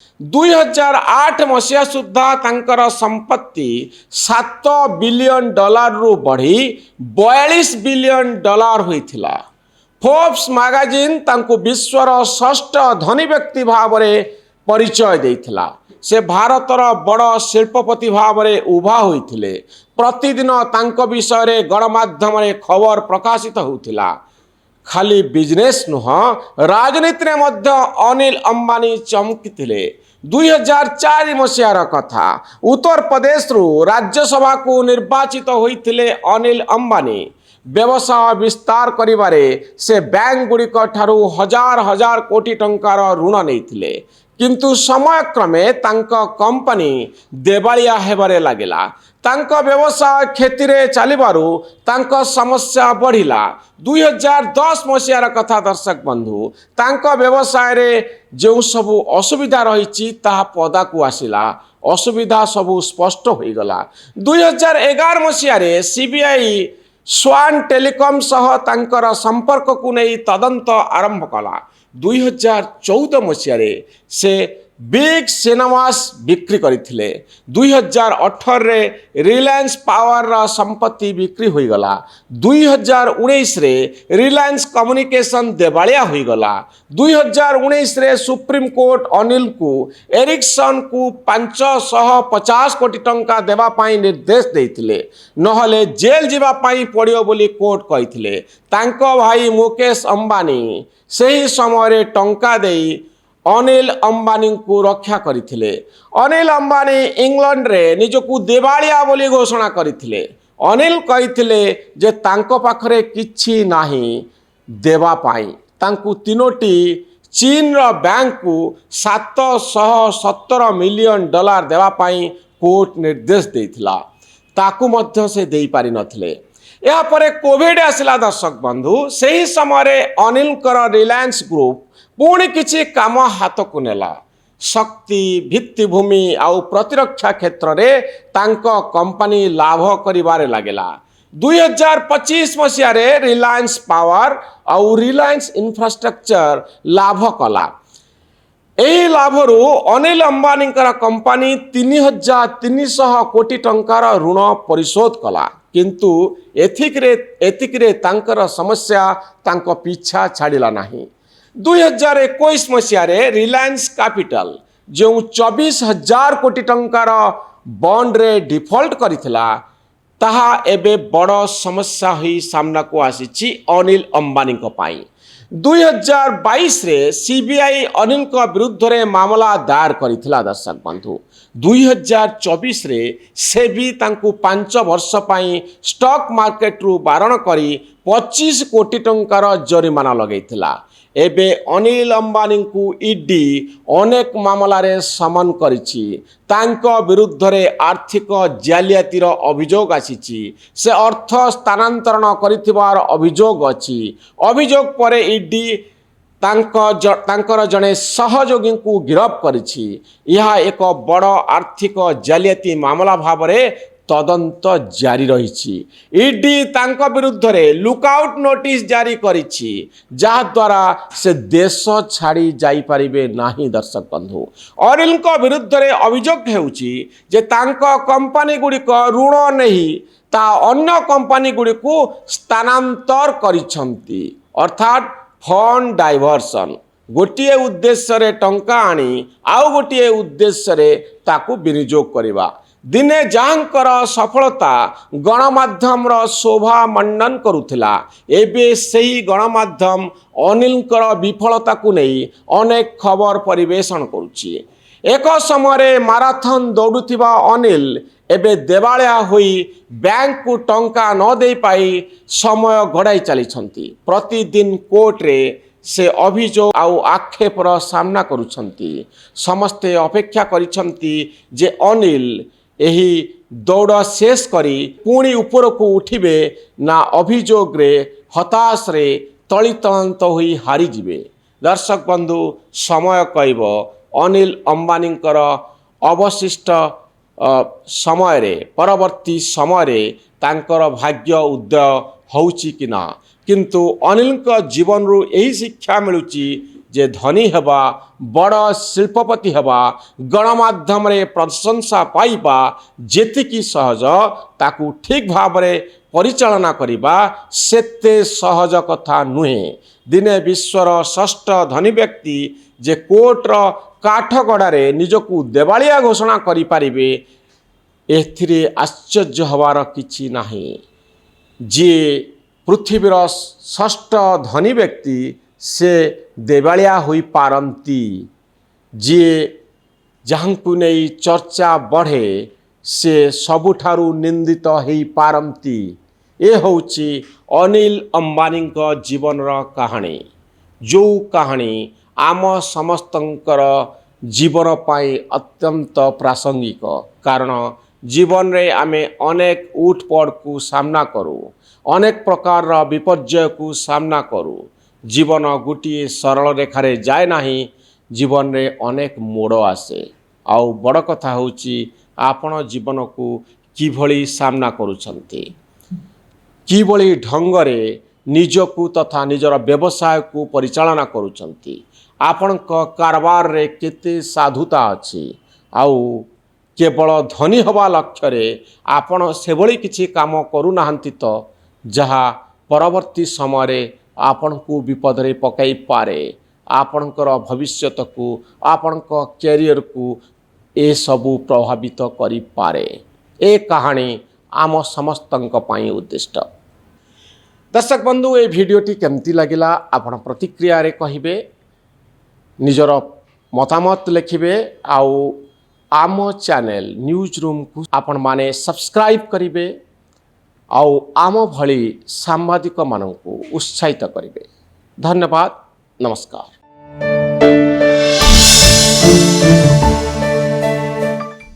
2008 मसीहा सुद्धा तांकर संपत्ति $7 बिलियन रु बढ़ी $42 बिलियन होइथिला। फोर्ब्स मैगजीन तांको विश्वर षष्ठ धनी व्यक्ति भाव में परिचय देइथिला। से भारतर बड़ शिल्पपति भाव में उभा होइथिले। प्रतिदिन तांको विषय रे गणमाध्यम रे खबर प्रकाशित होउथिला। खाली बिजनेस नुह, राजनीति में मध्य अनिल अंबानी चमकीथिले। 2004 मसीहार कथा, उत्तर प्रदेश रु राज्यसभा को निर्वाचित होइथिले अनिल अंबानी। व्यवसाय विस्तार करिबारे से बैंक गुड़िक ठारू हजार हजार कोटी टंकार ऋण नैथिले, किंतु समय क्रमे तांको कंपनी देवालिया हेबारे लागिला। तांको व्यवसाय क्षति रे चलिबारु तांको समस्या बढ़िला। 2010 मसीहार कथा दर्शक बंधु, तांको व्यवसाय रे जो सबु असुविधा रही ताहा पदा को आसिला। असुविधा सबु स्पष्ट हो गला। 2011 मसीहार सीबीआई स्वान टेलीकॉम सह तांकर संपर्क को नहीं तदंत आरंभ कला। 2014 मसीहार से बिग सिनेमास बिक्री करथिले। 2018 रे रिलायंस पावर संपत्ति बिक्री होई गला। 2019 रे रिलायंस कम्युनिकेशन देवालिया होई गला। 2019 रे सुप्रीम कोर्ट अनिल को एरिक्सन को 550 कोटी टंका देवा पाई निर्देश देइथिले, नहले जेल जीवा पाई पड़ियो बोली कोर्ट कहिथिले। तांको भाई मुकेश अंबानी सही समय रे टंका देई अनिल अंबानी को रक्षा करथिले। अनिल अंबानी इंग्लैंड रे निजकू देवालिया बोली घोषणा करथिले। अनिल कहिथिले जे तांको पाखरे किछि नाही देवा पाई। तांकू तीनोटी चीन रो बैंक को $717 मिलियन देवा पाई कोर्ट निर्देश देइथिला। ताकू मध्य से देई पारि नथिले। या परे कोविड आसिला दर्शक बंधु। सही समय रे अनिल कर रिलायंस ग्रुप पुणी किछि काम हाथ को नेला। शक्ति, भित्तिभूमि आउ प्रतिरक्षा क्षेत्र रे तांको कंपनी लाभ करिबारे लागेला। 2025 मसीह रे रिलायंस पावर आउ रिलायंस इंफ्रास्ट्रक्चर लाभ कला। एही लाभरू अनिल अंबानी कंपनी 3300 कोटी टंकार ऋण परिशोध कला, किंतु एथिकरे तांकर समस्या तांको पीछा छाड़िला नाही। 2021 मसीह रे रिलायंस कैपिटल जो 24,000 कोटी टंकार बॉन्ड रे डिफॉल्ट करिथिला, ताहा एबे बड़ समस्या ही सामना को आसीची अनिल अंबानी को पाई। 2022 रे सीबीआई अनिल को विरुद्ध रे मामला दायर करिथिला दर्शक बंधु। 2024 रे सेबी तांकू 5 वर्ष पाई स्टॉक मार्केट रु बारण करी 25 कोटी टंकार जरिमाना लगैथिला। एबे अनिल अंबानी को ईडी अनेक मामला रे समन करिछि। तांको विरुद्ध रे आर्थिक जालियातीर अभियोग आसीछि। से अर्थ स्थानांतरण करिथिबार अभियोग अछि। अभियोग परे ईडी तांकर जने सहयोगी को गिरफ्त करिछि। यह एक बड़ आर्थिक जालियाती मामला भाव रे तदंत जारी रही। ईडी तांको विरुद्ध रे लुकआउट नोटिस जारी करिछि, जहा द्वारा से देश छाड़ी जाई परिबे नाही। दर्शक बंधु, अनिल को विरुद्ध रे अभियोग हेउछि जे तांको कंपनी गुड़िक ऋण नहीं ता अन्य कंपनी गुड़िक स्थानांतर करिसंती, अर्थात फंड डाइवर्सन। गोटिए उद्देश्य रे टंका आनी आउ गोटिए उद्देश्य रे ताकू विनियोग करिबा। दिने जहाँकर सफलता गणमाध्यम शोभा मंडन करुथिला, एबे सही गणमाध्यम अनिलकर विफलता को नहीं अनेक खबर परिवेशन करुछि। एक समय माराथन दौड़ुथिबा अनिल एबे देवालिया होई बैंक को टंका न दे पाई समय गड़ाई चली। प्रतिदिन कोर्ट रे से अभियोग आउ आक्षेपर सामना करुछंती। समस्ते अपेक्षा करिछंती जे अनिल एही दौड़ शेष करी पुणी ऊपर को उठिबे ना अभियोग रे हताश रे तलितलांत होई हारी जिबे। दर्शक बंधु, समय कहब अनिल अंबानीकर अवशिष्ट समय रे परवर्ती समय रे तांकर भाग्य उदय होउची कि ना, किंतु अनिल जीवन रु यही शिक्षा मिलुची जे धनी हेबा बड़ शिल्पपति हेबा गणमाध्यम रे प्रशंसा पाइबा जेतिकी सहज ताकू ठीक भाव रे परिचालना करिबा सेते सहज कथा नुहे। दिने विश्वर षष्ठ धनी व्यक्ति जे कोर्टर काठगड़ारे निजकू देवालिया घोषणा करि पारिबे एथिरे आश्चर्य हवार किछि नाही। जे पृथ्वीर षष्ठ धनी व्यक्ति से देवालिया होई पारंती। जे जहाँकू नहीं चर्चा बढ़े से सबुठारु निंदित हेई पारंती। ए होउची अनिल अंबानी का जीवन रा कहानी, जो कहानी आम समस्तंकर जीवन पाई अत्यंत प्रासंगिक। कारण जीवन रे आमे अनेक उठपड़ को सामना करू, अनेक प्रकार रा विपर्यय को सामना करू। जीवन गोटे सरल रेखारे जाए नाही, जीवन रे अनेक मोड़ आसे। आउ बड़ कथा होउची आपण जीवन को किभली सामना करूछंती, किभली ढंगरे निजकू तथा निजर व्यवसाय को परिचालना करूछंती। आपण कारबार रे केते साधुता अछि। आउ केवल धनी हवा लक्ष्य रे आपण सेभली किछि काम करू नाहंती तो जहा परवर्ती समय रे आपण को विपद रे पकाई पारे। आपणकर भविष्यत को आपण कैरियर को ए सबु प्रभावित करि पारे। ए कहानी आम समस्तंक पई उद्दिष्ट। दर्शक बंधु ए भिडियोटी केमती लगिला आपण प्रतिक्रिया रे कहिबे, निजर मतामत लिखिबे। आउ आम चैनल न्यूज रूम को आपण माने सब्सक्राइब करिवे। आउ आम भली सांबादिक माननकु उत्साहित करिवे। धन्यवाद, नमस्कार।